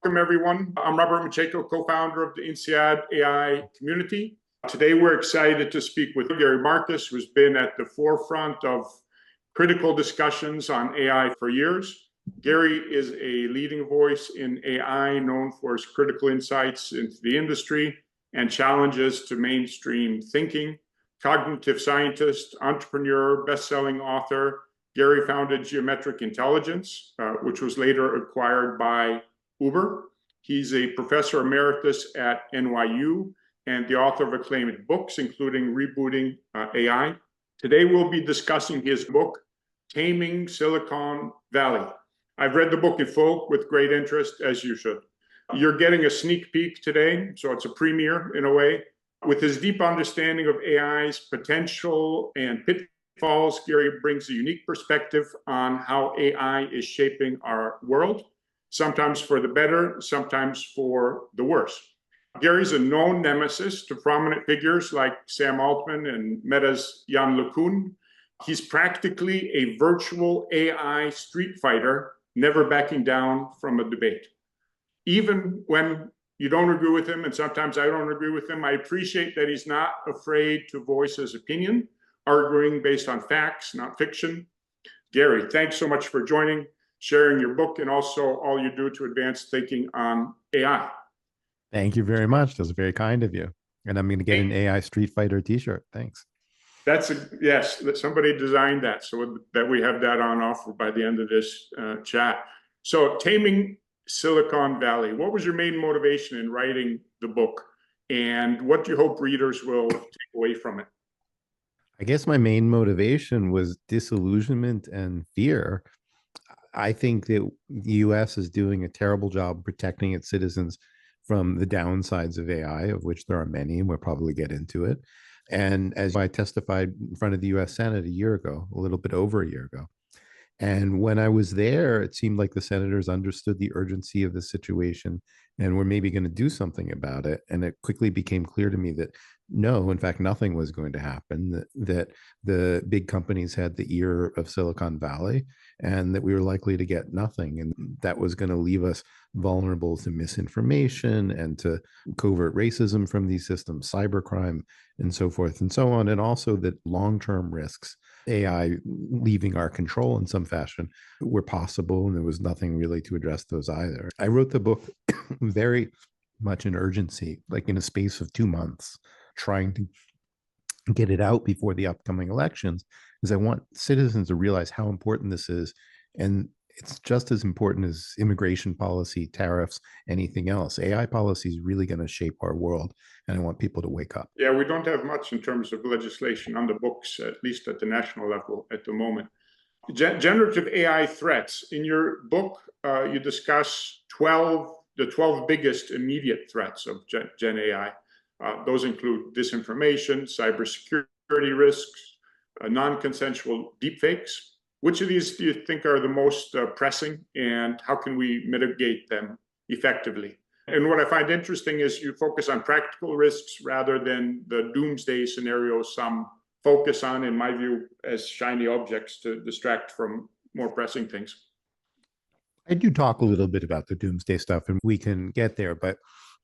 Welcome, everyone. I'm Robert Maciejko, co-founder of the INSEAD AI Community. Today, we're excited to speak with Gary Marcus, who's been at the forefront of critical discussions on AI for years. Gary is a leading voice in AI, known for his critical insights into the industry and challenges to mainstream thinking. Cognitive scientist, entrepreneur, best-selling author, Gary founded Geometric Intelligence, which was later acquired by Uber. He's a professor emeritus at NYU and the author of acclaimed books, including Rebooting AI. Today, we'll be discussing his book, Taming Silicon Valley. I've read the book in full with great interest, as you should. You're getting a sneak peek today, so it's a premiere in a way. With his deep understanding of AI's potential and pitfalls, Gary brings a unique perspective on how AI is shaping our world, sometimes for the better, sometimes for the worse. Gary's a known nemesis to prominent figures like Sam Altman and Meta's Jan LeCun. He's practically a virtual AI street fighter, never backing down from a debate. Even when you don't agree with him, and sometimes I don't agree with him, I appreciate that he's not afraid to voice his opinion, arguing based on facts, not fiction. Gary, thanks so much for joining, sharing your book, and also all you do to advance thinking on AI. Thank you very much. That was very kind of you. And I'm going to get an AI Street Fighter t-shirt. Thanks. Yes, somebody designed that so that we have that on offer by the end of this chat. So Taming Silicon Valley, what was your main motivation in writing the book? And what do you hope readers will take away from it? I guess my main motivation was disillusionment and fear. I think that the US is doing a terrible job protecting its citizens from the downsides of AI, of which there are many, and we'll probably get into it. And as I testified in front of the US Senate a year ago, a little bit over a year ago. And when I was there, it seemed like the senators understood the urgency of the situation and were maybe going to do something about it. And it quickly became clear to me that no, in fact, nothing was going to happen, that the big companies had the ear of Silicon Valley and that we were likely to get nothing. And that was going to leave us vulnerable to misinformation and to covert racism from these systems, cybercrime, and so forth and so on. And also that long-term risks, AI leaving our control in some fashion, were possible, and there was nothing really to address those either. I wrote the book very much in urgency, like in a space of 2 months, trying to get it out before the upcoming elections, because I want citizens to realize how important this is. And it's just as important as immigration policy, tariffs, anything else. AI policy is really going to shape our world, and I want people to wake up. Yeah, we don't have much in terms of legislation on the books, at least at the national level at the moment. Generative AI threats. In your book, you discuss the 12 biggest immediate threats of Gen AI. Those include disinformation, cybersecurity risks, non-consensual deepfakes. Which of these do you think are the most pressing, and how can we mitigate them effectively? And what I find interesting is you focus on practical risks rather than the doomsday scenarios some focus on, in my view, as shiny objects to distract from more pressing things. I do talk a little bit about the doomsday stuff, and we can get there, but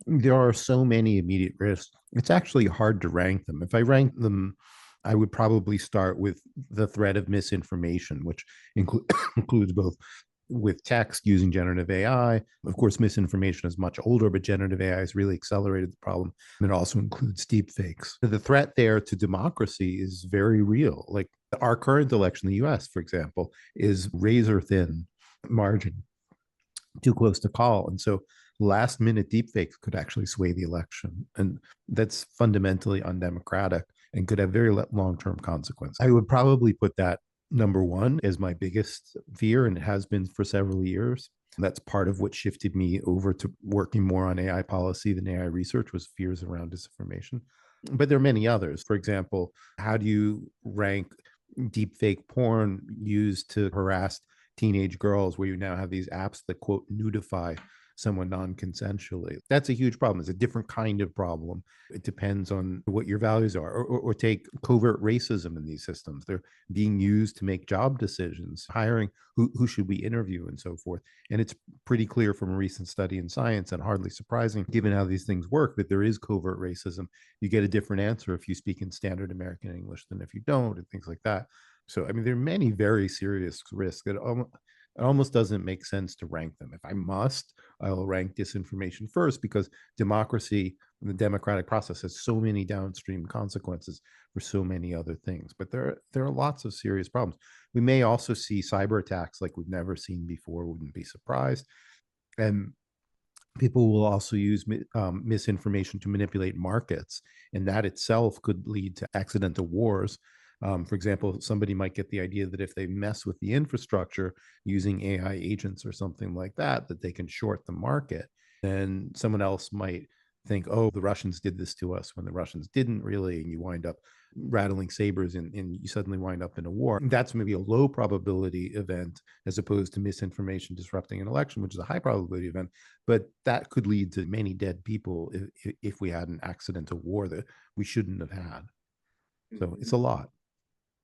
there are so many immediate risks. It's actually hard to rank them. If I rank them, I would probably start with the threat of misinformation, which includes both with text using generative AI. Of course, misinformation is much older, but generative AI has really accelerated the problem. And it also includes deepfakes. The threat there to democracy is very real. Like our current election in the US, for example, is razor thin margin, too close to call. And so last minute deepfakes could actually sway the election. And that's fundamentally undemocratic and could have very long-term consequences. I would probably put that number one as my biggest fear, and it has been for several years. That's part of what shifted me over to working more on AI policy than AI research, was fears around disinformation. But there are many others. For example, how do you rank deepfake porn used to harass teenage girls, where you now have these apps that, quote, nudify someone non-consensually. That's a huge problem. It's a different kind of problem. It depends on what your values are. Or take covert racism in these systems. They're being used to make job decisions, hiring who should we interview and so forth. And it's pretty clear from a recent study in Science, and hardly surprising given how these things work, that there is covert racism. You get a different answer if you speak in standard American English than if you don't, and things like that. So, I mean, there are many very serious risks that it almost doesn't make sense to rank them. If I must, I'll rank disinformation first, because democracy and the democratic process has so many downstream consequences for so many other things. But there are lots of serious problems. We may also see cyber attacks like we've never seen before. Wouldn't be surprised. And people will also use misinformation to manipulate markets, and that itself could lead to accidental wars. For example, somebody might get the idea that if they mess with the infrastructure using AI agents or something like that, that they can short the market. And someone else might think, oh, the Russians did this to us, when the Russians didn't really, and you wind up rattling sabers and you suddenly wind up in a war. That's maybe a low probability event as opposed to misinformation disrupting an election, which is a high probability event. But that could lead to many dead people if we had an accidental war that we shouldn't have had. So it's a lot.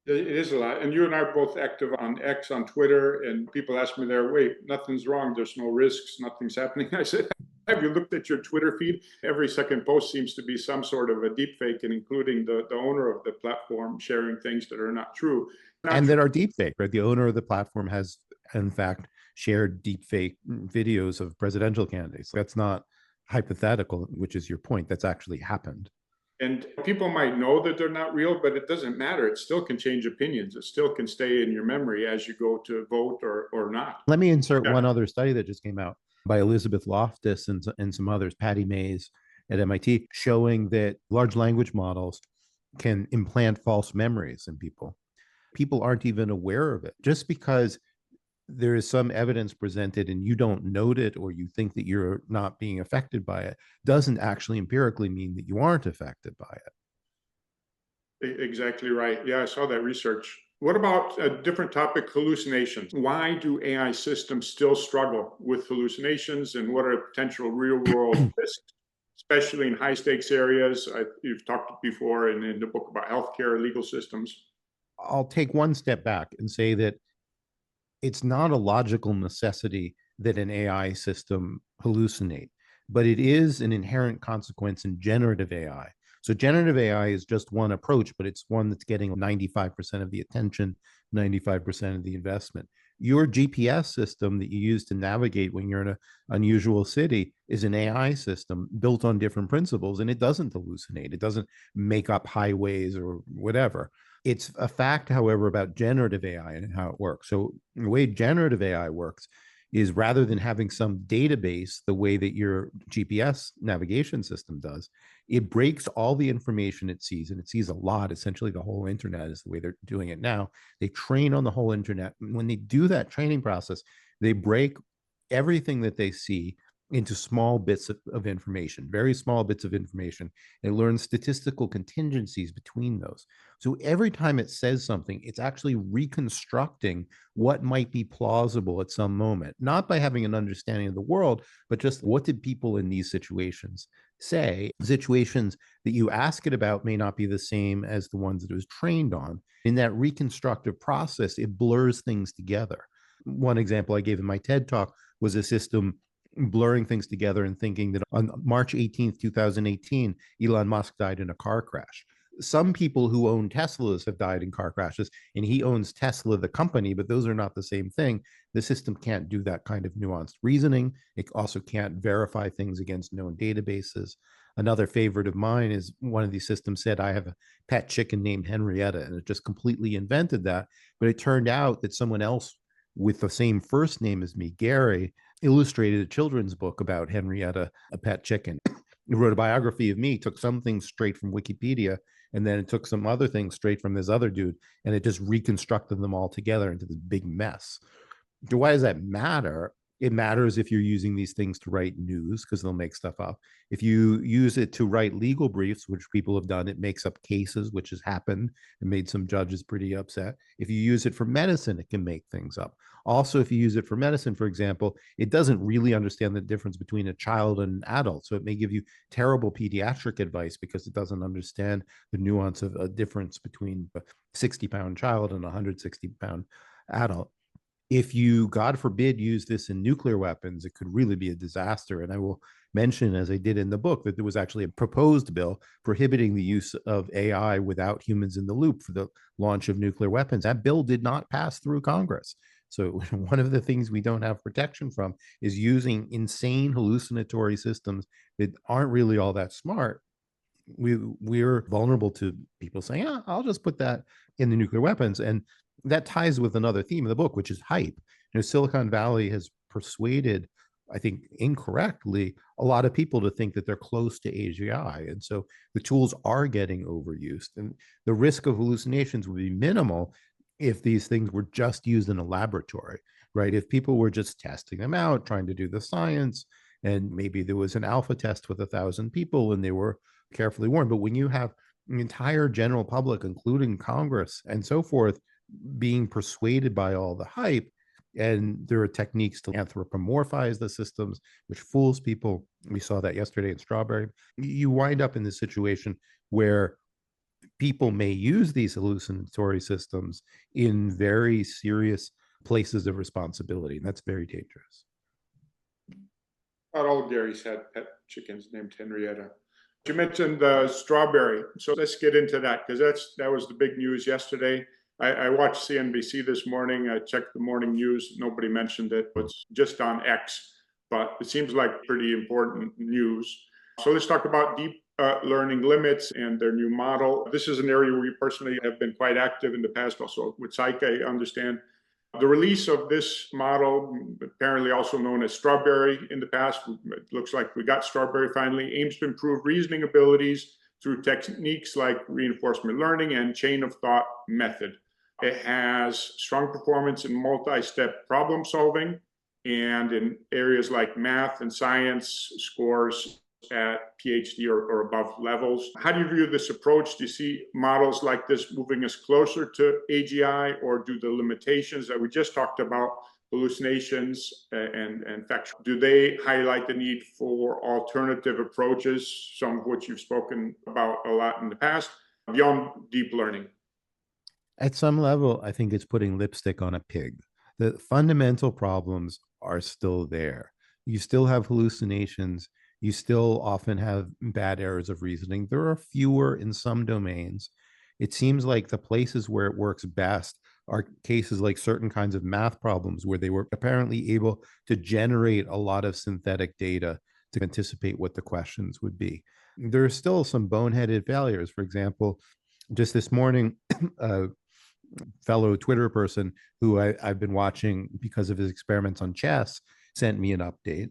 It is a lot. And you and I are both active on X, on Twitter, and people ask me there, wait, nothing's wrong. There's no risks. Nothing's happening. I said, have you looked at your Twitter feed? Every second post seems to be some sort of a deepfake, and including the owner of the platform sharing things that are not true. That are deepfake, right? The owner of the platform has, in fact, shared deepfake videos of presidential candidates. That's not hypothetical, which is your point. That's actually happened. And people might know that they're not real, but it doesn't matter. It still can change opinions. It still can stay in your memory as you go to vote or not. Let me insert one other study that just came out by Elizabeth Loftus and some others, Patty Mays at MIT, showing that large language models can implant false memories in people. People aren't even aware of it. Just because there is some evidence presented and you don't note it, or you think that you're not being affected by it, doesn't actually empirically mean that you aren't affected by it. Exactly right. Yeah, I saw that research. What about a different topic, hallucinations? Why do AI systems still struggle with hallucinations, and what are potential real world risks, especially in high stakes areas? You've talked before in the book about healthcare, legal systems. I'll take one step back and say that it's not a logical necessity that an AI system hallucinate, but it is an inherent consequence in generative AI. So generative AI is just one approach, but it's one that's getting 95% of the attention, 95% of the investment. Your GPS system that you use to navigate when you're in an unusual city is an AI system built on different principles, and it doesn't hallucinate. It doesn't make up highways or whatever. It's a fact, however, about generative AI and how it works. So the way generative AI works is, rather than having some database the way that your GPS navigation system does, it breaks all the information it sees, and it sees a lot. Essentially, the whole internet is the way they're doing it now. They train on the whole internet. When they do that training process, they break everything that they see into small bits of information, very small bits of information, and learn statistical contingencies between those. So every time it says something, it's actually reconstructing what might be plausible at some moment, not by having an understanding of the world, but just what did people in these situations say. Situations that you ask it about may not be the same as the ones that it was trained on. In that reconstructive process, it blurs things together. One example I gave in my TED talk was a system blurring things together and thinking that on March 18th, 2018, Elon Musk died in a car crash. Some people who own Teslas have died in car crashes, and he owns Tesla, the company, but those are not the same thing. The system can't do that kind of nuanced reasoning. It also can't verify things against known databases. Another favorite of mine is one of these systems said, I have a pet chicken named Henrietta, and it just completely invented that. But it turned out that someone else with the same first name as me, Gary, illustrated a children's book about Henrietta, a pet chicken. He wrote a biography of me, took some things straight from Wikipedia, and then it took some other things straight from this other dude, and it just reconstructed them all together into this big mess. So why does that matter? It matters if you're using these things to write news because they'll make stuff up. If you use it to write legal briefs, which people have done, it makes up cases, which has happened and made some judges pretty upset. If you use it for medicine, it can make things up. Also, if you use it for medicine, for example, it doesn't really understand the difference between a child and an adult. So it may give you terrible pediatric advice because it doesn't understand the nuance of a difference between a 60-pound child and a 160-pound adult. If you, God forbid, use this in nuclear weapons, it could really be a disaster. And I will mention, as I did in the book, that there was actually a proposed bill prohibiting the use of AI without humans in the loop for the launch of nuclear weapons. That bill did not pass through Congress. So one of the things we don't have protection from is using insane hallucinatory systems that aren't really all that smart. We're vulnerable to people saying, "Yeah, I'll just put that in the nuclear weapons." And that ties with another theme of the book, which is hype. Silicon Valley has persuaded, I think incorrectly, a lot of people to think that they're close to AGI. And so the tools are getting overused. And the risk of hallucinations would be minimal if these things were just used in a laboratory, right? If people were just testing them out, trying to do the science, and maybe there was an alpha test with 1,000 people and they were carefully warned. But when you have the entire general public, including Congress and so forth, being persuaded by all the hype, and there are techniques to anthropomorphize the systems, which fools people. We saw that yesterday in Strawberry. You wind up in this situation where people may use these hallucinatory systems in very serious places of responsibility, and that's very dangerous. Not all Gary's had pet chickens named Henrietta. You mentioned Strawberry, so let's get into that because that was the big news yesterday. I watched CNBC this morning. I checked the morning news. Nobody mentioned it. It's just on X, but it seems like pretty important news. So let's talk about deep learning limits and their new model. This is an area where we personally have been quite active in the past, also with psych, I understand. The release of this model, apparently also known as Strawberry in the past, it looks like we got Strawberry finally, aims to improve reasoning abilities through techniques like reinforcement learning and chain of thought method. It has strong performance in multi-step problem solving and in areas like math and science scores at PhD or above levels. How do you view this approach? Do you see models like this moving us closer to AGI, or do the limitations that we just talked about, hallucinations and facts, do they highlight the need for alternative approaches, some of which you've spoken about a lot in the past, beyond deep learning? At some level, I think it's putting lipstick on a pig. The fundamental problems are still there. You still have hallucinations. You still often have bad errors of reasoning. There are fewer in some domains. It seems like the places where it works best are cases like certain kinds of math problems where they were apparently able to generate a lot of synthetic data to anticipate what the questions would be. There are still some boneheaded failures. For example, just this morning, fellow Twitter person who I've been watching because of his experiments on chess sent me an update.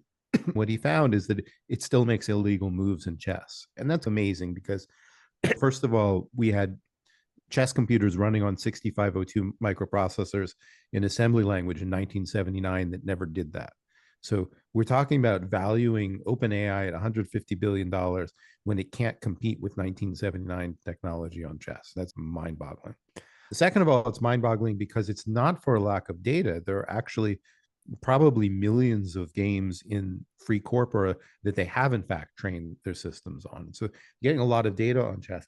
What he found is that it still makes illegal moves in chess. And that's amazing because, first of all, we had chess computers running on 6502 microprocessors in assembly language in 1979 that never did that. So we're talking about valuing OpenAI at $150 billion when it can't compete with 1979 technology on chess. That's mind-boggling. Second of all, it's mind-boggling because it's not for a lack of data. There are actually probably millions of games in free corpora that they have in fact trained their systems on. So getting a lot of data on chess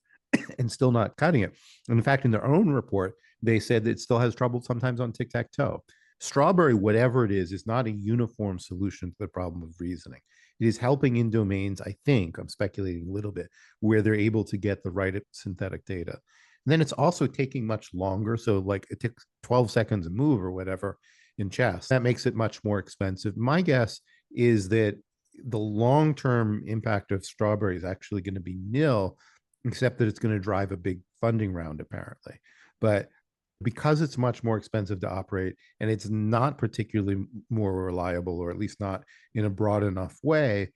and still not cutting it. And in fact, in their own report, they said that it still has trouble sometimes on tic-tac-toe. Strawberry, whatever it is not a uniform solution to the problem of reasoning. It is helping in domains, I think, I'm speculating a little bit, where they're able to get the right synthetic data. And then it's also taking much longer. So like it takes 12 seconds a move or whatever in chess. That makes it much more expensive. My guess is that the long-term impact of Strawberry is actually going to be nil, except that it's going to drive a big funding round, apparently. But because it's much more expensive to operate and it's not particularly more reliable, or at least not in a broad enough way,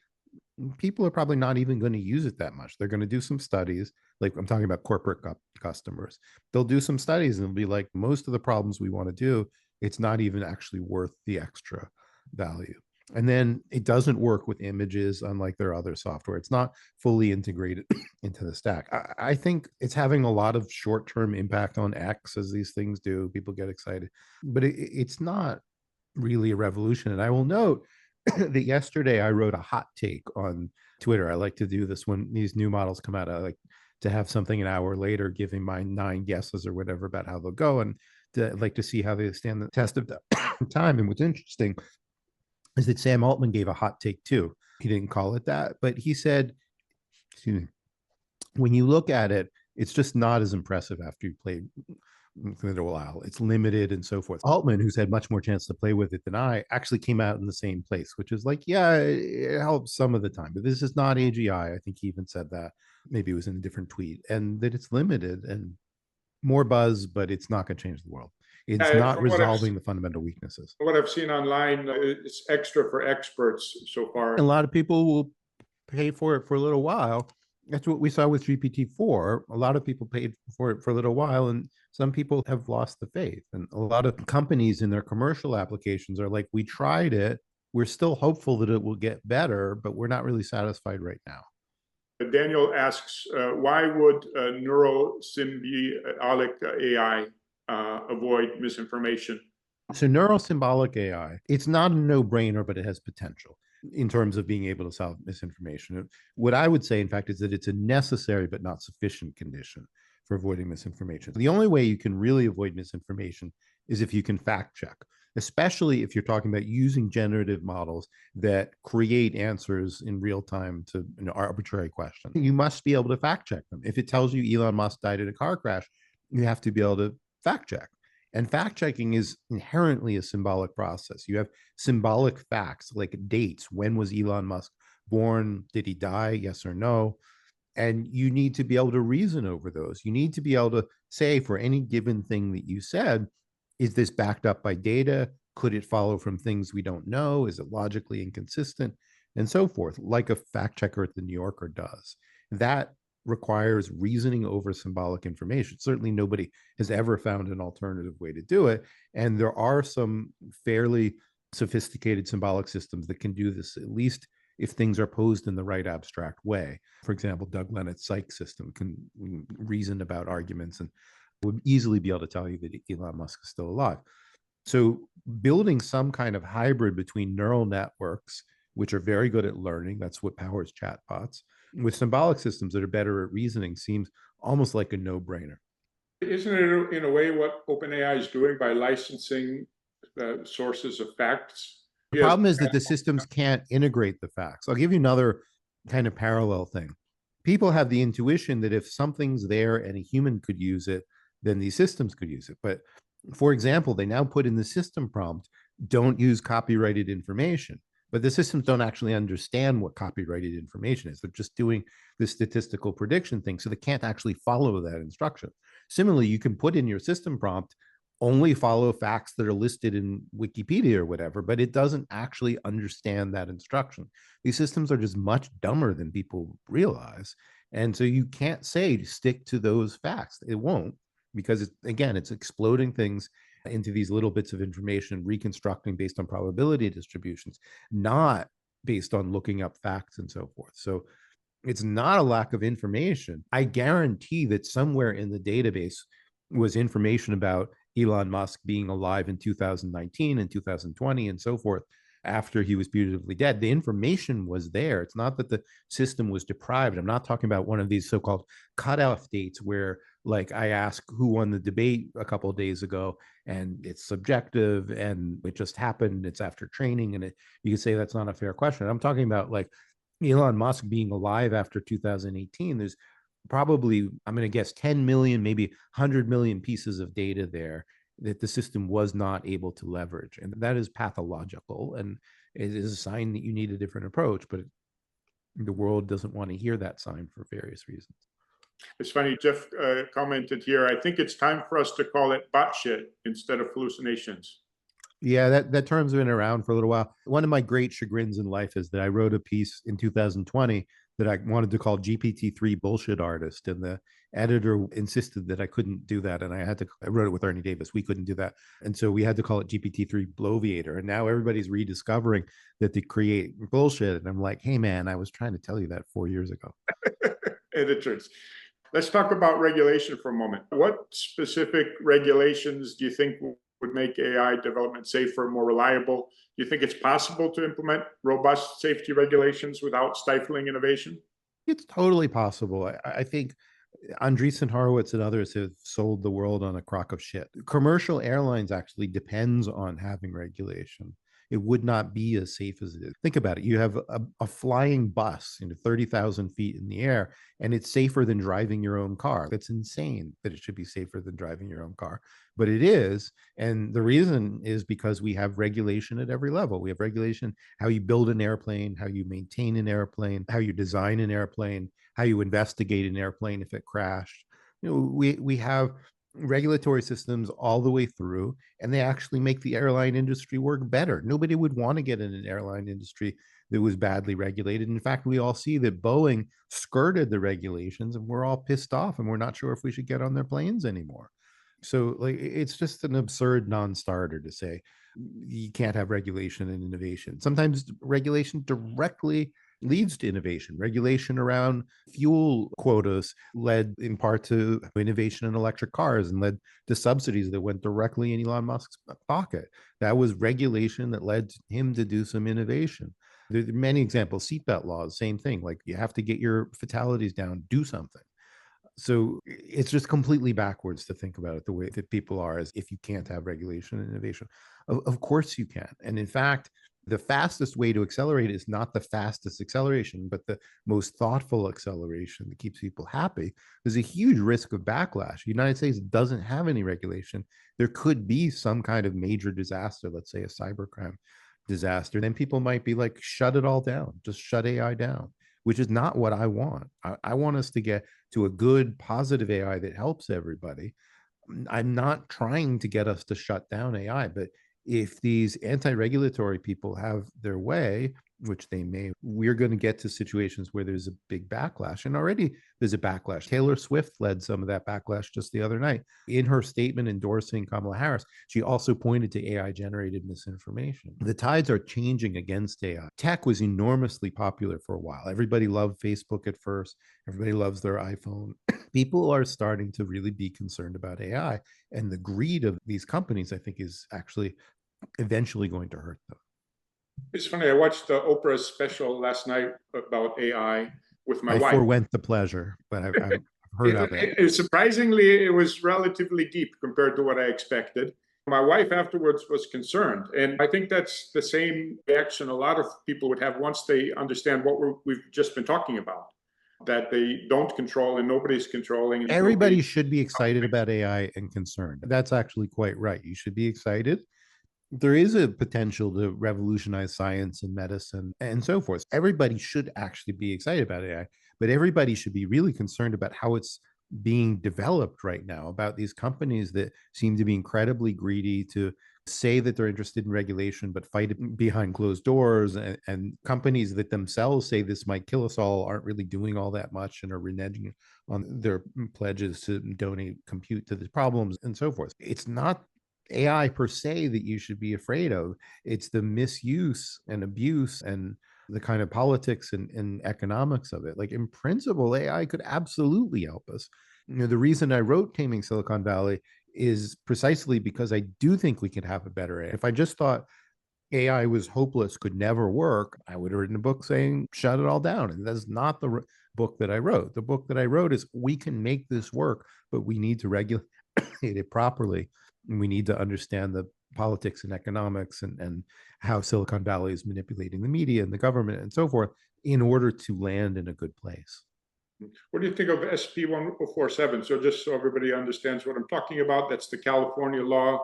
people are probably not even going to use it that much. They're going to do some studies, like I'm talking about corporate customers. They'll do some studies and they'll be like, most of the problems we want to do, it's not even actually worth the extra value. And then it doesn't work with images, unlike their other software. It's not fully integrated into the stack. I think it's having a lot of short-term impact on X, as these things do. People get excited, but it's not really a revolution. And I will note that yesterday I wrote a hot take on Twitter. I like to do this when these new models come out. I like to have something an hour later giving my 9 guesses or whatever about how they'll go, and like to see how they stand the test of time. And what's interesting is that Sam Altman gave a hot take too. He didn't call it that, but he said, excuse me, when you look at it, it's just not as impressive after you play for a little while. It's limited and so forth. Altman, who's had much more chance to play with it than I, actually came out in the same place, which is like, yeah, it helps some of the time, but this is not AGI. I think he even said that. Maybe it was in a different tweet, and that it's limited and more buzz, but it's not going to change the world. It's not resolving the fundamental weaknesses. What I've seen online, it's extra for experts so far. A lot of people will pay for it for a little while. That's what we saw with GPT-4. A lot of people paid for it for a little while, and some people have lost the faith. And a lot of companies in their commercial applications are like, we tried it. We're still hopeful that it will get better, but we're not really satisfied right now. Daniel asks, why would neurosymbolic AI avoid misinformation? So neurosymbolic AI, it's not a no-brainer, but it has potential in terms of being able to solve misinformation. What I would say, in fact, is that it's a necessary but not sufficient condition for avoiding misinformation. The only way you can really avoid misinformation is if you can fact check, especially if you're talking about using generative models that create answers in real time to an arbitrary question. You must be able to fact check them. If it tells you Elon Musk died in a car crash, you have to be able to fact check. And fact checking is inherently a symbolic process. You have symbolic facts like dates. When was Elon Musk born? Did he die? Yes or no? And you need to be able to reason over those. You need to be able to say, for any given thing that you said, is this backed up by data? Could it follow from things we don't know? Is it logically inconsistent? And so forth, like a fact checker at the New Yorker does. That requires reasoning over symbolic information. Certainly nobody has ever found an alternative way to do it. And there are some fairly sophisticated symbolic systems that can do this, at least if things are posed in the right abstract way. For example, Doug Lennett's psych system can reason about arguments and would easily be able to tell you that Elon Musk is still alive. So building some kind of hybrid between neural networks, which are very good at learning, that's what powers chatbots, with symbolic systems that are better at reasoning seems almost like a no-brainer. Isn't it in a way what OpenAI is doing by licensing sources of facts? The problem is that the systems can't integrate the facts. I'll give you another kind of parallel thing. People have the intuition that if something's there and a human could use it, then these systems could use it. But for example, they now put in the system prompt, don't use copyrighted information. But the systems don't actually understand what copyrighted information is. They're just doing the statistical prediction thing. So they can't actually follow that instruction. Similarly, you can put in your system prompt, only follow facts that are listed in Wikipedia or whatever, but it doesn't actually understand that instruction. These systems are just much dumber than people realize. And so you can't say to stick to those facts. It won't, because it's exploding things into these little bits of information, reconstructing based on probability distributions, not based on looking up facts and so forth. So it's not a lack of information. I guarantee that somewhere in the database was information about Elon Musk being alive in 2019 and 2020 and so forth after he was putatively dead. The information was there. It's not that the system was deprived. I'm not talking about one of these so-called cutoff dates where, like, I ask who won the debate a couple of days ago and it's subjective and it just happened. It's after training and you can say that's not a fair question. I'm talking about like Elon Musk being alive after 2018. There's probably, I'm going to guess 10 million, maybe 100 million pieces of data there that the system was not able to leverage. And that is pathological. And it is a sign that you need a different approach, but the world doesn't want to hear that sign for various reasons. It's funny, Jeff commented here, I think it's time for us to call it bot shit instead of hallucinations. Yeah, that term's been around for a little while. One of my great chagrins in life is that I wrote a piece in 2020 that I wanted to call GPT-3 bullshit artist. And the editor insisted that I couldn't do that. And I wrote it with Ernie Davis. We couldn't do that. And so we had to call it GPT-3 bloviator. And now everybody's rediscovering that they create bullshit. And I'm like, hey, man, I was trying to tell you that 4 years ago. Editors. Let's talk about regulation for a moment. What specific regulations do you think would make AI development safer, more reliable? Do you think it's possible to implement robust safety regulations without stifling innovation? It's totally possible. I think Andreessen Horowitz and others have sold the world on a crock of shit. Commercial airlines actually depends on having regulation. It would not be as safe as it is. Think about it. You have a flying bus, 30,000 feet in the air, and it's safer than driving your own car. That's insane that it should be safer than driving your own car, but it is. And the reason is because we have regulation at every level. We have regulation, how you build an airplane, how you maintain an airplane, how you design an airplane, how you investigate an airplane if it crashed. We have regulatory systems all the way through, and they actually make the airline industry work better. Nobody would want to get in an airline industry that was badly regulated. In fact, we all see that Boeing skirted the regulations, and we're all pissed off, and we're not sure if we should get on their planes anymore. So, like, it's just an absurd non-starter to say you can't have regulation and innovation. Sometimes regulation directly leads to innovation. Regulation around fuel quotas led in part to innovation in electric cars and led to subsidies that went directly in Elon Musk's pocket. That was regulation that led him to do some innovation. There are many examples. Seatbelt laws, same thing. Like, you have to get your fatalities down, do something. So it's just completely backwards to think about it the way that people are, as if you can't have regulation and innovation. Of course you can. And in fact, the fastest way to accelerate is not the fastest acceleration, but the most thoughtful acceleration that keeps people happy. There's a huge risk of backlash. The United States doesn't have any regulation. There could be some kind of major disaster, let's say a cybercrime disaster. Then people might be like, shut it all down, just shut AI down, which is not what I want. I want us to get to a good, positive AI that helps everybody. I'm not trying to get us to shut down AI, but if these anti-regulatory people have their way, which they may, we're going to get to situations where there's a big backlash. And already there's a backlash. Taylor Swift led some of that backlash just the other night. In her statement endorsing Kamala Harris, she also pointed to AI-generated misinformation. The tides are changing against AI. Tech was enormously popular for a while. Everybody loved Facebook at first. Everybody loves their iPhone. People are starting to really be concerned about AI. And the greed of these companies, I think, is actually eventually going to hurt them. It's funny. I watched the Oprah Special last night about AI with my wife. I forewent the pleasure, but I've heard of it. Surprisingly, it was relatively deep compared to what I expected. My wife afterwards was concerned. And I think that's the same reaction a lot of people would have once they understand what we've just been talking about, that they don't control and nobody's controlling. Everybody should be excited about AI and concerned. That's actually quite right. You should be excited. There is a potential to revolutionize science and medicine and so forth. Everybody should actually be excited about AI, but everybody should be really concerned about how it's being developed right now, about these companies that seem to be incredibly greedy to say that they're interested in regulation, but fight it behind closed doors, and companies that themselves say this might kill us all aren't really doing all that much and are reneging on their pledges to donate compute to the problems and so forth. It's not AI per se that you should be afraid of. It's the misuse and abuse and the kind of politics and economics of it. Like, in principle, AI could absolutely help us. The reason I wrote Taming Silicon Valley is precisely because I do think we could have a better AI. If I just thought AI was hopeless, could never work, I would have written a book saying, shut it all down. And that's not the book that I wrote. The book that I wrote is, we can make this work, but we need to regulate it properly. And we need to understand the politics and economics and how Silicon Valley is manipulating the media and the government and so forth in order to land in a good place. What do you think of SP 1047? So just so everybody understands what I'm talking about, that's the California law.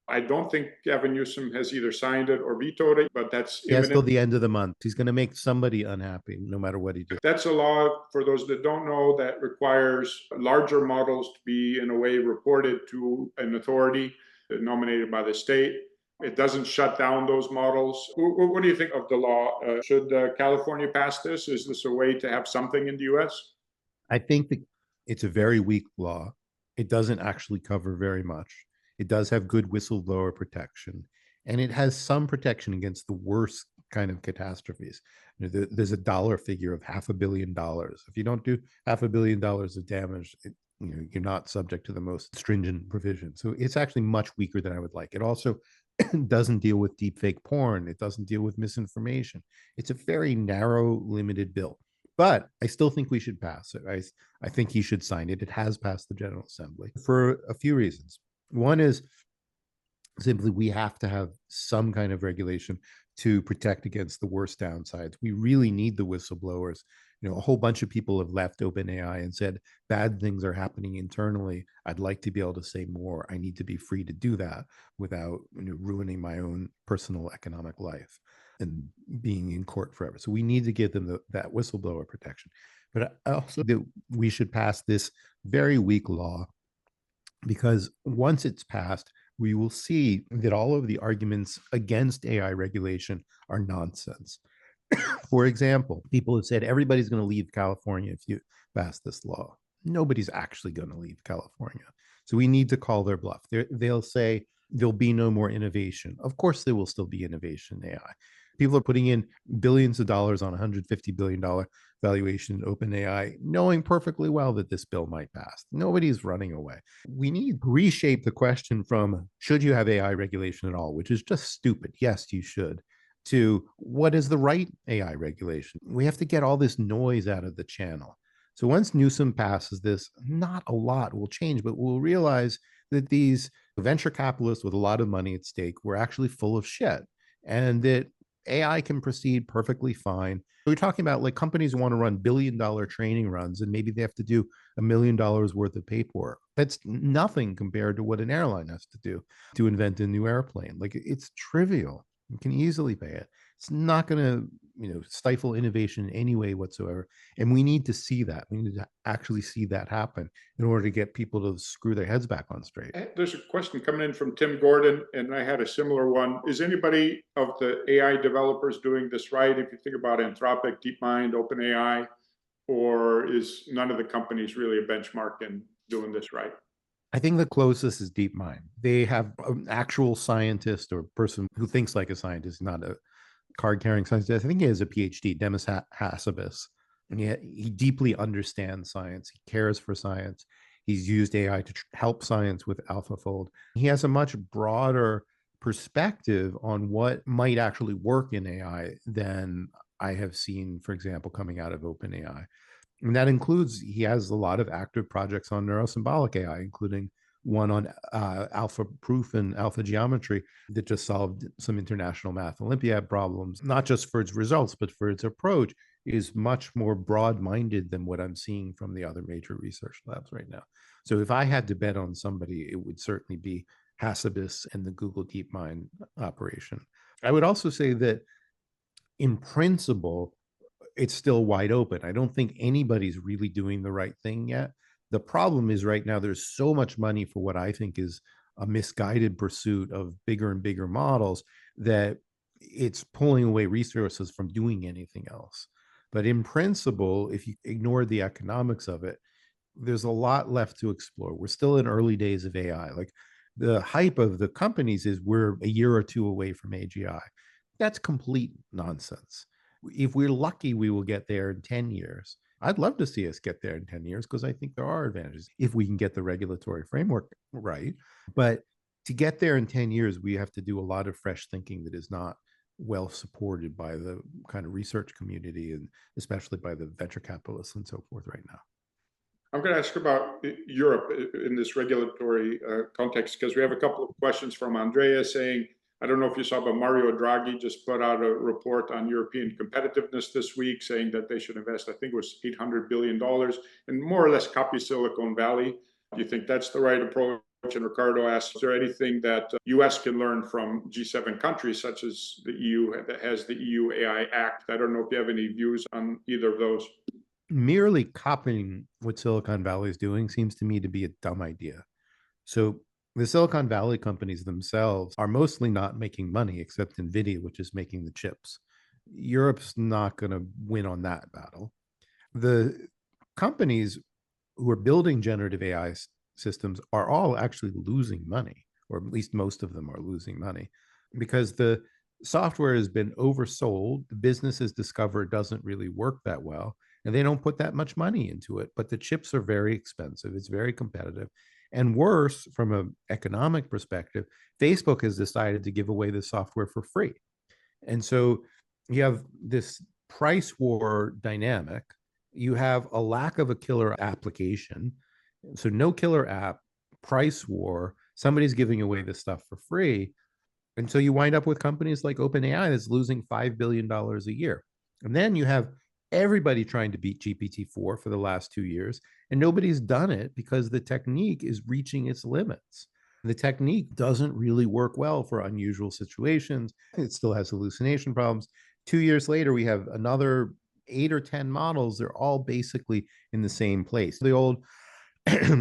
I don't think Gavin Newsom has either signed it or vetoed it, but that's imminent. Till the end of the month. He's going to make somebody unhappy no matter what he does. That's a law, for those that don't know, that requires larger models to be in a way reported to an authority nominated by the state. It doesn't shut down those models. What do you think of the law? Should California pass this? Is this a way to have something in the US? I think that it's a very weak law. It doesn't actually cover very much. It does have good whistleblower protection, and it has some protection against the worst kind of catastrophes. There's a dollar figure of $500 million. If you don't do $500 million of damage, you're not subject to the most stringent provision. So it's actually much weaker than I would like. It also doesn't deal with deepfake porn. It doesn't deal with misinformation. It's a very narrow, limited bill. But I still think we should pass it. I think he should sign it. It has passed the General Assembly for a few reasons. One is simply we have to have some kind of regulation to protect against the worst downsides. We really need the whistleblowers. A whole bunch of people have left OpenAI and said bad things are happening internally. I'd like to be able to say more. I need to be free to do that without ruining my own personal economic life and being in court forever. So we need to give them that whistleblower protection. But I also that we should pass this very weak law, because once it's passed, we will see that all of the arguments against AI regulation are nonsense. For example, people have said everybody's going to leave California if you pass this law. Nobody's actually going to leave California. So we need to call their bluff. They'll say there'll be no more innovation. Of course, there will still be innovation in AI. People are putting in billions of dollars on $150 billion valuation in OpenAI, knowing perfectly well that this bill might pass. Nobody's running away. We need to reshape the question from should you have AI regulation at all, which is just stupid. Yes, you should, to what is the right AI regulation? We have to get all this noise out of the channel. So once Newsom passes this, not a lot will change, but we'll realize that these venture capitalists with a lot of money at stake were actually full of shit, and that AI can proceed perfectly fine. We're talking about like companies want to run billion-dollar training runs, and maybe they have to do $1 million worth of paperwork. That's nothing compared to what an airline has to do to invent a new airplane. Like it's trivial. You can easily pay it. It's not going to, stifle innovation in any way whatsoever. And we need to see that. We need to actually see that happen in order to get people to screw their heads back on straight. There's a question coming in from Tim Gordon, and I had a similar one. Is anybody of the AI developers doing this right? If you think about Anthropic, DeepMind, OpenAI, or is none of the companies really a benchmark in doing this right? I think the closest is DeepMind. They have an actual scientist or person who thinks like a scientist, not a card-carrying scientist. I think he has a PhD, Demis Hassabis. And he deeply understands science. He cares for science. He's used AI to help science with AlphaFold. He has a much broader perspective on what might actually work in AI than I have seen, for example, coming out of OpenAI. And that includes, he has a lot of active projects on neurosymbolic AI, including one on alpha proof and alpha geometry that just solved some international math Olympiad problems, not just for its results, but for its approach is much more broad-minded than what I'm seeing from the other major research labs right now. So if I had to bet on somebody, it would certainly be Hassabis and the Google DeepMind operation. I would also say that in principle, it's still wide open. I don't think anybody's really doing the right thing yet. The problem is right now there's so much money for what I think is a misguided pursuit of bigger and bigger models that it's pulling away resources from doing anything else. But in principle, if you ignore the economics of it, there's a lot left to explore. We're still in early days of AI. Like the hype of the companies is we're a year or two away from AGI. That's complete nonsense. If we're lucky, we will get there in 10 years. I'd love to see us get there in 10 years because I think there are advantages if we can get the regulatory framework right. But to get there in 10 years, we have to do a lot of fresh thinking that is not well supported by the kind of research community and especially by the venture capitalists and so forth right now. I'm going to ask about Europe in this regulatory context, because we have a couple of questions from Andrea saying, I don't know if you saw, but Mario Draghi just put out a report on European competitiveness this week saying that they should invest, I think it was $800 billion, and more or less copy Silicon Valley. Do you think that's the right approach? And Ricardo asks, is there anything that US can learn from G7 countries such as the EU that has the EU AI Act? I don't know if you have any views on either of those. Merely copying what Silicon Valley is doing seems to me to be a dumb idea. So The Silicon Valley companies themselves are mostly not making money except NVIDIA, which is making the chips. Europe's not going to win on that battle. The companies who are building generative AI systems are all actually losing money, or at least most of them are losing money because the software has been oversold. The business has discovered it doesn't really work that well, and they don't put that much money into it. But the chips are very expensive, it's very competitive. And worse, from an economic perspective, Facebook has decided to give away the software for free. And so you have this price war dynamic. You have a lack of a killer application. So no killer app, price war, somebody's giving away this stuff for free. And so you wind up with companies like OpenAI that's losing $5 billion a year. And then you have everybody trying to beat GPT-4 for the last 2 years, and nobody's done it because the technique is reaching its limits. The technique doesn't really work well for unusual situations. It still has hallucination problems. 2 years later, we have another 8 or 10 models. They're all basically in the same place. The old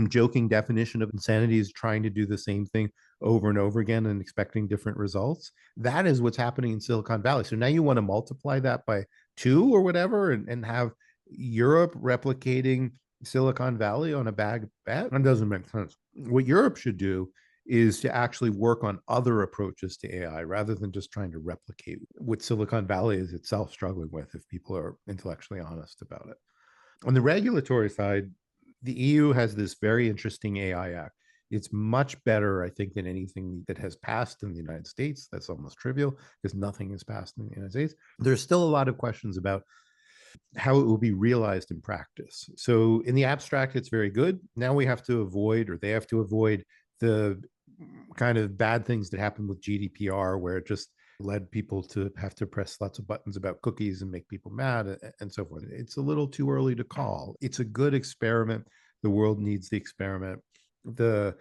joking definition of insanity is trying to do the same thing over and over again and expecting different results. That is what's happening in Silicon Valley. So now you want to multiply that by 2 or whatever and have Europe replicating Silicon Valley on a bag bet. That doesn't make sense. What Europe should do is to actually work on other approaches to AI rather than just trying to replicate what Silicon Valley is itself struggling with, if people are intellectually honest about it. On the regulatory side, the EU has this very interesting AI Act. It's much better, I think, than anything that has passed in the United States. That's almost trivial because nothing has passed in the United States. There's still a lot of questions about how it will be realized in practice. So in the abstract, it's very good. Now we have to avoid, or they have to avoid, the kind of bad things that happened with GDPR, where it just led people to have to press lots of buttons about cookies and make people mad and so forth. It's a little too early to call. It's a good experiment. The world needs the experiment. The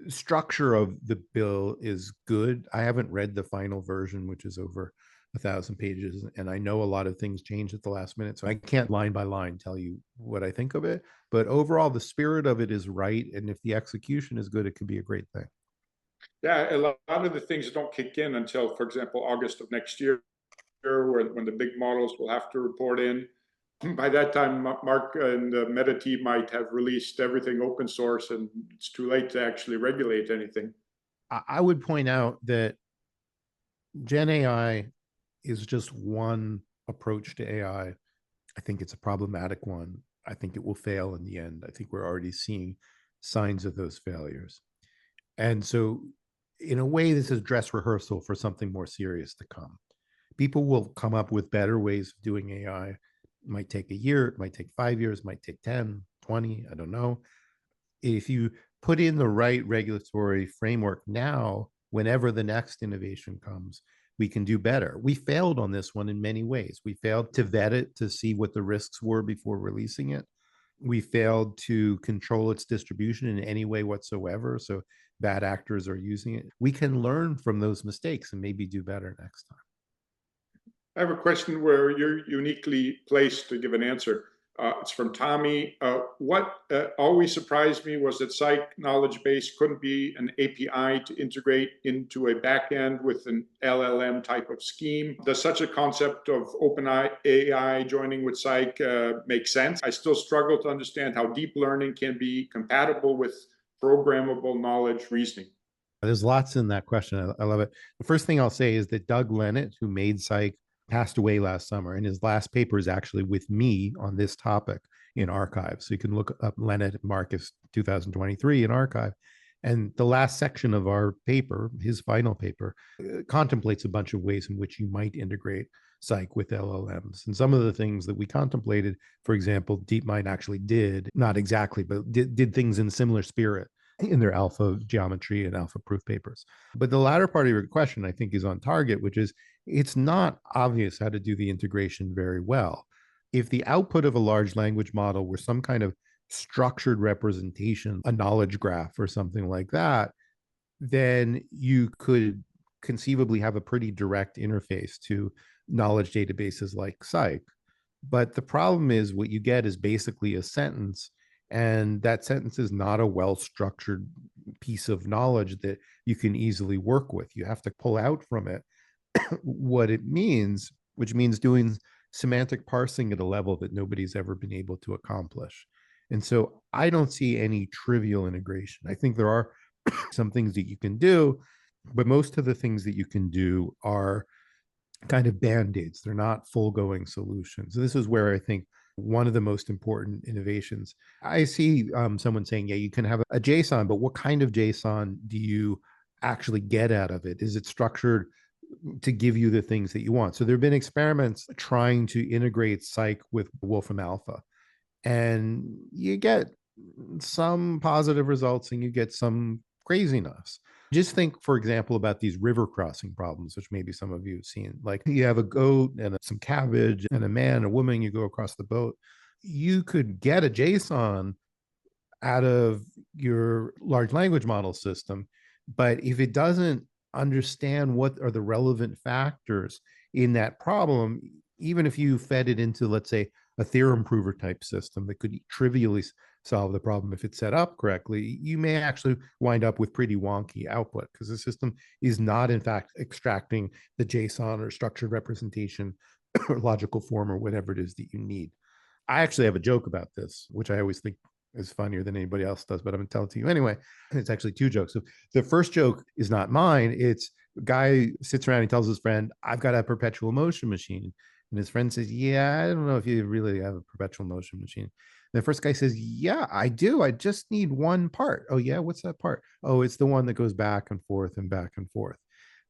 structure of the bill is good. I haven't read the final version, which is over 1,000 pages, and I know a lot of things changed at the last minute, so I can't line by line tell you what I think of it. But overall, the spirit of it is right, and if the execution is good, it could be a great thing. Yeah, a lot of the things don't kick in until, for example, August of next year, when the big models will have to report in. By that time, Mark and the Meta team might have released everything open source, and it's too late to actually regulate anything. I would point out that Gen AI is just one approach to AI. I think it's a problematic one. I think it will fail in the end. I think we're already seeing signs of those failures. And so, in a way, this is dress rehearsal for something more serious to come. People will come up with better ways of doing AI. It might take a year, it might take 5 years, it might take 10, 20, I don't know. If you put in the right regulatory framework now, whenever the next innovation comes, we can do better. We failed on this one in many ways. We failed to vet it to see what the risks were before releasing it. We failed to control its distribution in any way whatsoever. So bad actors are using it. We can learn from those mistakes and maybe do better next time. I have a question where you're uniquely placed to give an answer. It's from Tommy. What always surprised me was that psych knowledge base couldn't be an API to integrate into a backend with an LLM type of scheme. Does such a concept of openai AI joining with psych make sense? I still struggle to understand how deep learning can be compatible with programmable knowledge reasoning. There's lots in that question. I love it. The first thing I'll say is that Doug Lenat, who made psych, passed away last summer, and his last paper is actually with me on this topic in archive. So you can look up Lenat Marcus 2023 in archive. And the last section of our paper, his final paper, contemplates a bunch of ways in which you might integrate psych with LLMs. And some of the things that we contemplated, for example, DeepMind actually did, not exactly, but did things in similar spirit in their alpha geometry and alpha proof papers. But the latter part of your question, I think, is on target, which is it's not obvious how to do the integration very well. If the output of a large language model were some kind of structured representation, a knowledge graph or something like that, then you could conceivably have a pretty direct interface to knowledge databases like psych. But the problem is what you get is basically a sentence, and that sentence is not a well-structured piece of knowledge that you can easily work with. You have to pull out from it what it means, which means doing semantic parsing at a level that nobody's ever been able to accomplish. And so I don't see any trivial integration. I think there are some things that you can do, but most of the things that you can do are kind of band-aids. They're not full-going solutions. So this is where I think one of the most important innovations. I see someone saying, yeah, you can have a JSON, but what kind of JSON do you actually get out of it? Is it structured to give you the things that you want? So there have been experiments trying to integrate psych with Wolfram Alpha, and you get some positive results and you get some craziness. Just think, for example, about these river crossing problems, which maybe some of you have seen. Like you have a goat and some cabbage and a man, a woman, you go across the boat. You could get a JSON out of your large language model system, but if it doesn't understand what are the relevant factors in that problem, even if you fed it into, let's say, a theorem prover type system that could trivially solve the problem if it's set up correctly, you may actually wind up with pretty wonky output because the system is not, in fact, extracting the JSON or structured representation or logical form or whatever it is that you need. I actually have a joke about this, which I always think is funnier than anybody else does, but I'm going to tell it to you anyway. It's actually two jokes. So the first joke is not mine. It's a guy sits around and tells his friend, I've got a perpetual motion machine. And his friend says, yeah, I don't know if you really have a perpetual motion machine. And the first guy says, yeah, I do. I just need one part. Oh, yeah. What's that part? Oh, it's the one that goes back and forth and back and forth.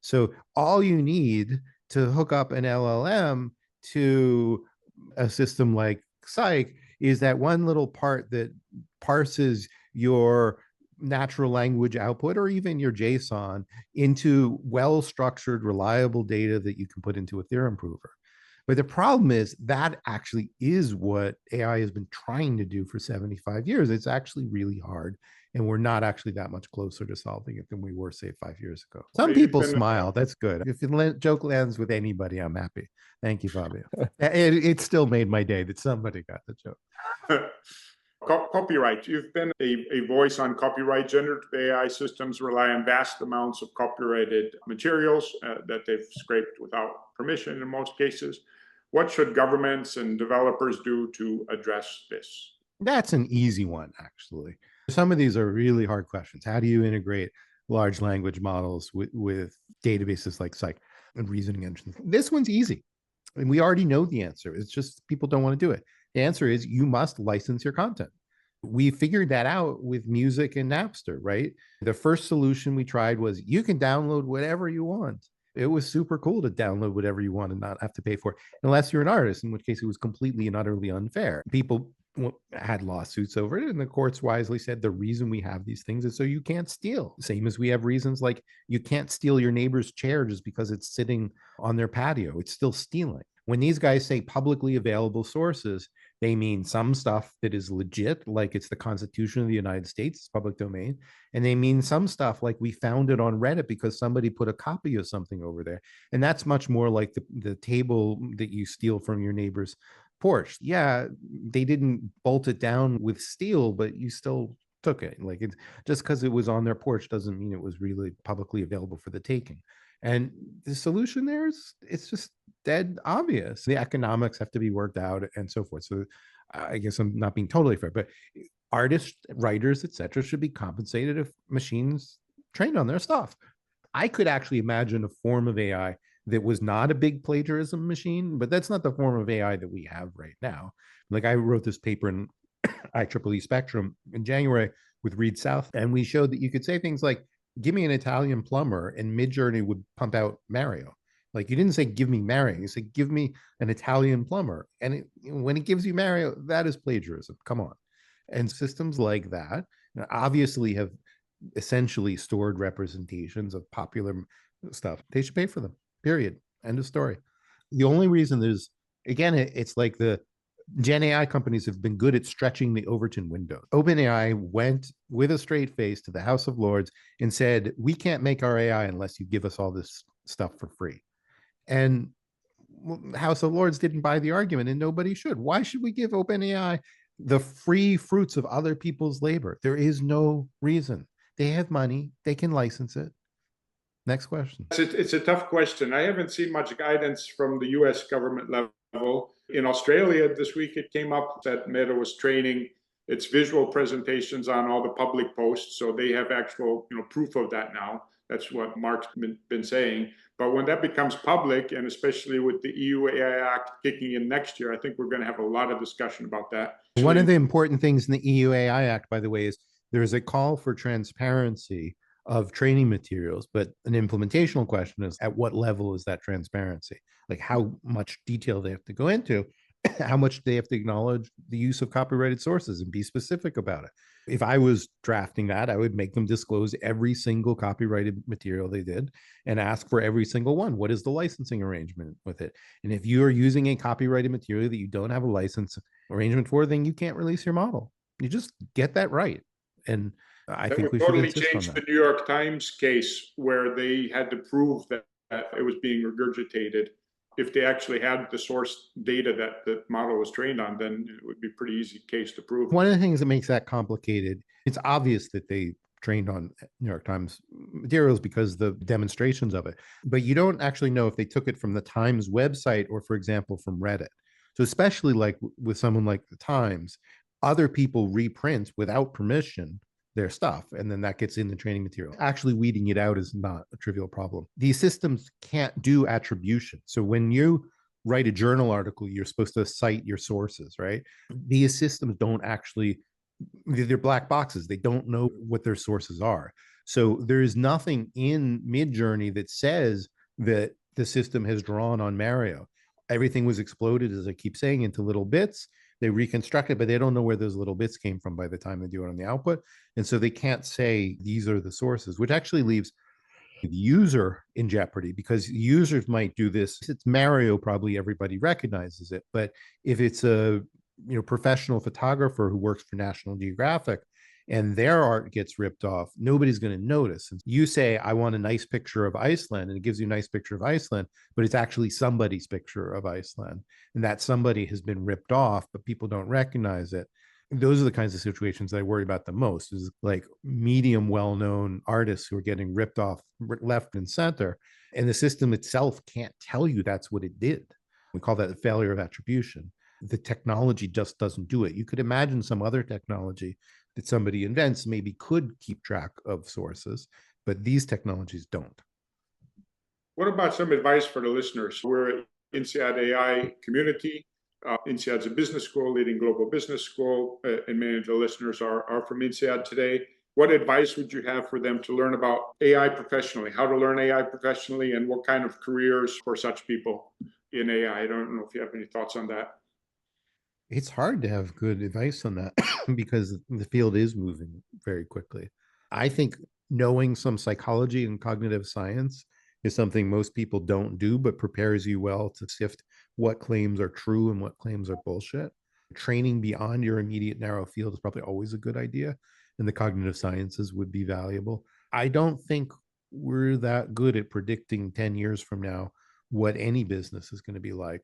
So all you need to hook up an LLM to a system like psych is that one little part that parses your natural language output or even your JSON into well-structured, reliable data that you can put into a theorem prover. But the problem is that actually is what AI has been trying to do for 75 years. It's actually really hard. And we're not actually that much closer to solving it than we were, say, 5 years ago. Some people smile. That's good. If the joke lands with anybody, I'm happy. Thank you, Fabio. It still made my day that somebody got the joke. Copyright. You've been a voice on copyright. Generative AI systems rely on vast amounts of copyrighted materials that they've scraped without permission in most cases. What should governments and developers do to address this? That's an easy one, actually. Some of these are really hard questions. How do you integrate large language models with databases like psych and reasoning engines? This one's easy. And we already know the answer. It's just people don't want to do it. The answer is you must license your content. We figured that out with music and Napster, right? The first solution we tried was you can download whatever you want. It was super cool to download whatever you want and not have to pay for it, unless you're an artist, in which case it was completely and utterly unfair. People had lawsuits over it, and the courts wisely said the reason we have these things is so you can't steal. Same as we have reasons like you can't steal your neighbor's chair just because it's sitting on their patio. It's still stealing. When these guys say publicly available sources, they mean some stuff that is legit, like it's the Constitution of the United States, it's public domain. And they mean some stuff like we found it on Reddit because somebody put a copy of something over there. And that's much more like the table that you steal from your neighbor's porch. Yeah, they didn't bolt it down with steel, but you still took it. Like it's just because it was on their porch doesn't mean it was really publicly available for the taking. And the solution there is it's just dead obvious. The economics have to be worked out and so forth. So I guess I'm not being totally fair, but artists, writers, etc., should be compensated if machines trained on their stuff. I could actually imagine a form of AI that was not a big plagiarism machine, but that's not the form of AI that we have right now. Like I wrote this paper in IEEE Spectrum in January with Reed South, and we showed that you could say things like, give me an Italian plumber, and Midjourney would pump out Mario. Like you didn't say, give me Mario. You said, give me an Italian plumber. And when it gives you Mario, that is plagiarism. Come on. And systems like that obviously have essentially stored representations of popular stuff. They should pay for them, period. End of story. The only reason there's, again, it's like the Gen AI companies have been good at stretching the Overton window. OpenAI went with a straight face to the House of Lords and said, we can't make our AI unless you give us all this stuff for free. And House of Lords didn't buy the argument, and nobody should. Why should we give OpenAI the free fruits of other people's labor? There is no reason. They have money. They can license it. Next question. It's a tough question. I haven't seen much guidance from the US government level. In Australia this week, it came up that Meta was training its visual presentations on all the public posts. So they have actual proof of that now. That's what Mark's been saying. But when that becomes public, and especially with the EU AI Act kicking in next year, I think we're going to have a lot of discussion about that. One of the important things in the EU AI Act, by the way, is there is a call for transparency of training materials, but an implementational question is at what level is that transparency? Like how much detail they have to go into, how much they have to acknowledge the use of copyrighted sources and be specific about it. If I was drafting that, I would make them disclose every single copyrighted material they did and ask for every single one. What is the licensing arrangement with it? And if you are using a copyrighted material that you don't have a license arrangement for, then you can't release your model. You just get that right. And I think we should totally insist on changed the that. New York Times case where they had to prove that it was being regurgitated. If they actually had the source data that the model was trained on, then it would be a pretty easy case to prove. One of the things that makes that complicated, it's obvious that they trained on New York Times materials because the demonstrations of it, but you don't actually know if they took it from the Times website or, for example, from Reddit. So especially like with someone like the Times, other people reprint without permission their stuff, and then that gets in the training material. Actually weeding it out is not a trivial problem. These systems can't do attribution. So when you write a journal article, you're supposed to cite your sources, right? These systems don't actually, they're black boxes. They don't know what their sources are. So there is nothing in Midjourney that says that the system has drawn on Mario. Everything was exploded, as I keep saying, into little bits. They reconstruct it, but they don't know where those little bits came from by the time they do it on the output. And so they can't say these are the sources, which actually leaves the user in jeopardy because users might do this. It's Mario, probably everybody recognizes it. But if it's a professional photographer who works for National Geographic and their art gets ripped off, nobody's going to notice. And you say, I want a nice picture of Iceland, and it gives you a nice picture of Iceland, but it's actually somebody's picture of Iceland. And that somebody has been ripped off, but people don't recognize it. Those are the kinds of situations that I worry about the most, is like medium well-known artists who are getting ripped off left and center. And the system itself can't tell you that's what it did. We call that a failure of attribution. The technology just doesn't do it. You could imagine some other technology that somebody invents maybe could keep track of sources, but these technologies don't. What about some advice for the listeners? We're at INSEAD AI Community. INSEAD's a business school, leading global business school, and many of the listeners are from INSEAD today. What advice would you have for them to learn about AI professionally, how to learn AI professionally, and what kind of careers for such people in AI? I don't know if you have any thoughts on that. It's hard to have good advice on that because the field is moving very quickly. I think knowing some psychology and cognitive science is something most people don't do, but prepares you well to sift what claims are true and what claims are bullshit. Training beyond your immediate narrow field is probably always a good idea, and the cognitive sciences would be valuable. I don't think we're that good at predicting 10 years from now what any business is going to be like.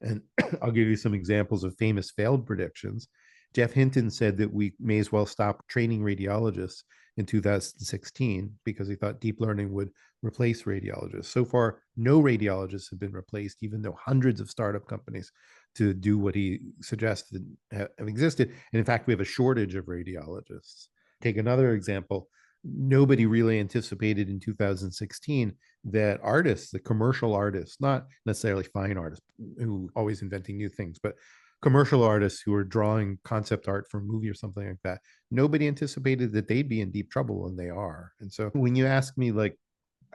And I'll give you some examples of famous failed predictions. Jeff Hinton said that we may as well stop training radiologists in 2016 because he thought deep learning would replace radiologists. So far, no radiologists have been replaced, even though hundreds of startup companies to do what he suggested have existed. And in fact, we have a shortage of radiologists. Take another example. Nobody really anticipated in 2016 that artists, the commercial artists, not necessarily fine artists who are always inventing new things, but commercial artists who are drawing concept art for a movie or something like that, nobody anticipated that they'd be in deep trouble, and they are. And so when you ask me, like,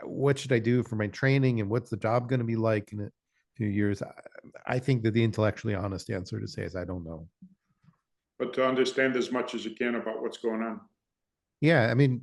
what should I do for my training and what's the job going to be like in a few years, I think that the intellectually honest answer to say is I don't know. But to understand as much as you can about what's going on. Yeah, I mean,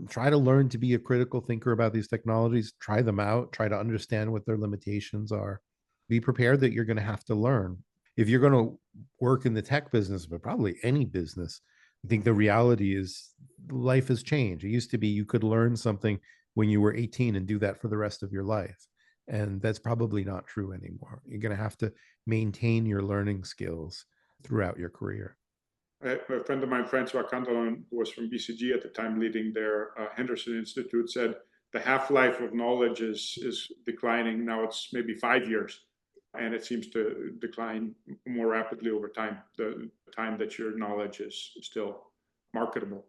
try to learn to be a critical thinker about these technologies, try them out, try to understand what their limitations are. Be prepared that you're going to have to learn. If you're going to work in the tech business, but probably any business, I think the reality is life has changed. It used to be you could learn something when you were 18 and do that for the rest of your life. And that's probably not true anymore. You're going to have to maintain your learning skills throughout your career. A friend of mine, Francois Candelon, who was from BCG at the time, leading their Henderson Institute, said the half-life of knowledge is declining. Now it's maybe 5 years, and it seems to decline more rapidly over time, the time that your knowledge is still marketable.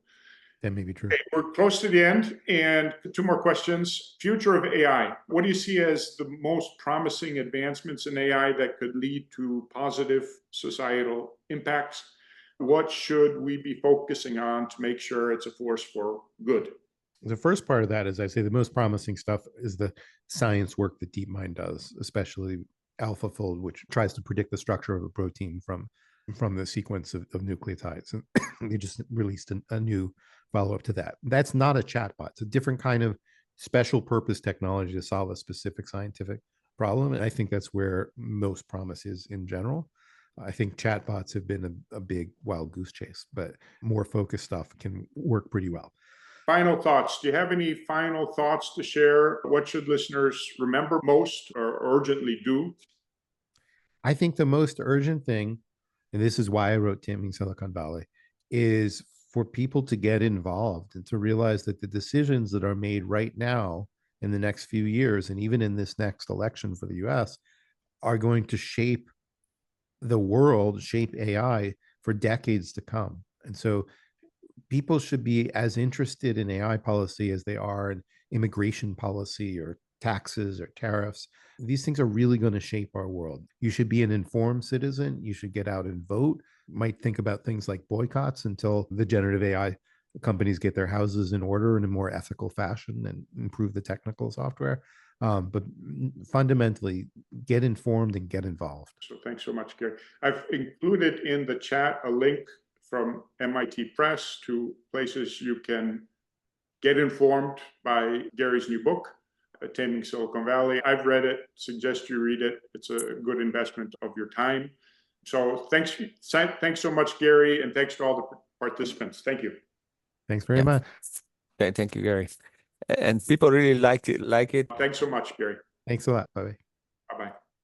That may be true. Okay, we're close to the end, and 2 more questions. Future of AI. What do you see as the most promising advancements in AI that could lead to positive societal impacts? What should we be focusing on to make sure it's a force for good? The first part of that is, I say, the most promising stuff is the science work that DeepMind does, especially AlphaFold, which tries to predict the structure of a protein from the sequence of nucleotides. And they just released a new follow-up to that. That's not a chatbot. It's a different kind of special purpose technology to solve a specific scientific problem. And I think that's where most promise is in general. I think chatbots have been a big wild goose chase, but more focused stuff can work pretty well. Final thoughts. Do you have any final thoughts to share? What should listeners remember most or urgently do? I think the most urgent thing, and this is why I wrote Taming Silicon Valley, is for people to get involved and to realize that the decisions that are made right now in the next few years, and even in this next election for the US, are going to shape the world, shape AI for decades to come. And so people should be as interested in AI policy as they are in immigration policy or taxes or tariffs. These things are really going to shape our world. You should be an informed citizen. You should get out and vote. You might think about things like boycotts until the generative AI companies get their houses in order in a more ethical fashion and improve the technical software. But fundamentally, get informed and get involved. So thanks so much, Gary. I've included in the chat a link from MIT Press to places you can get informed by Gary's new book, Taming Silicon Valley. I've read it, suggest you read it. It's a good investment of your time. So thanks so much, Gary, and thanks to all the participants. Thank you. Thanks very much. Thank you, Gary. And people really like it. Thanks so much, Gary. Thanks a lot. Bye-bye.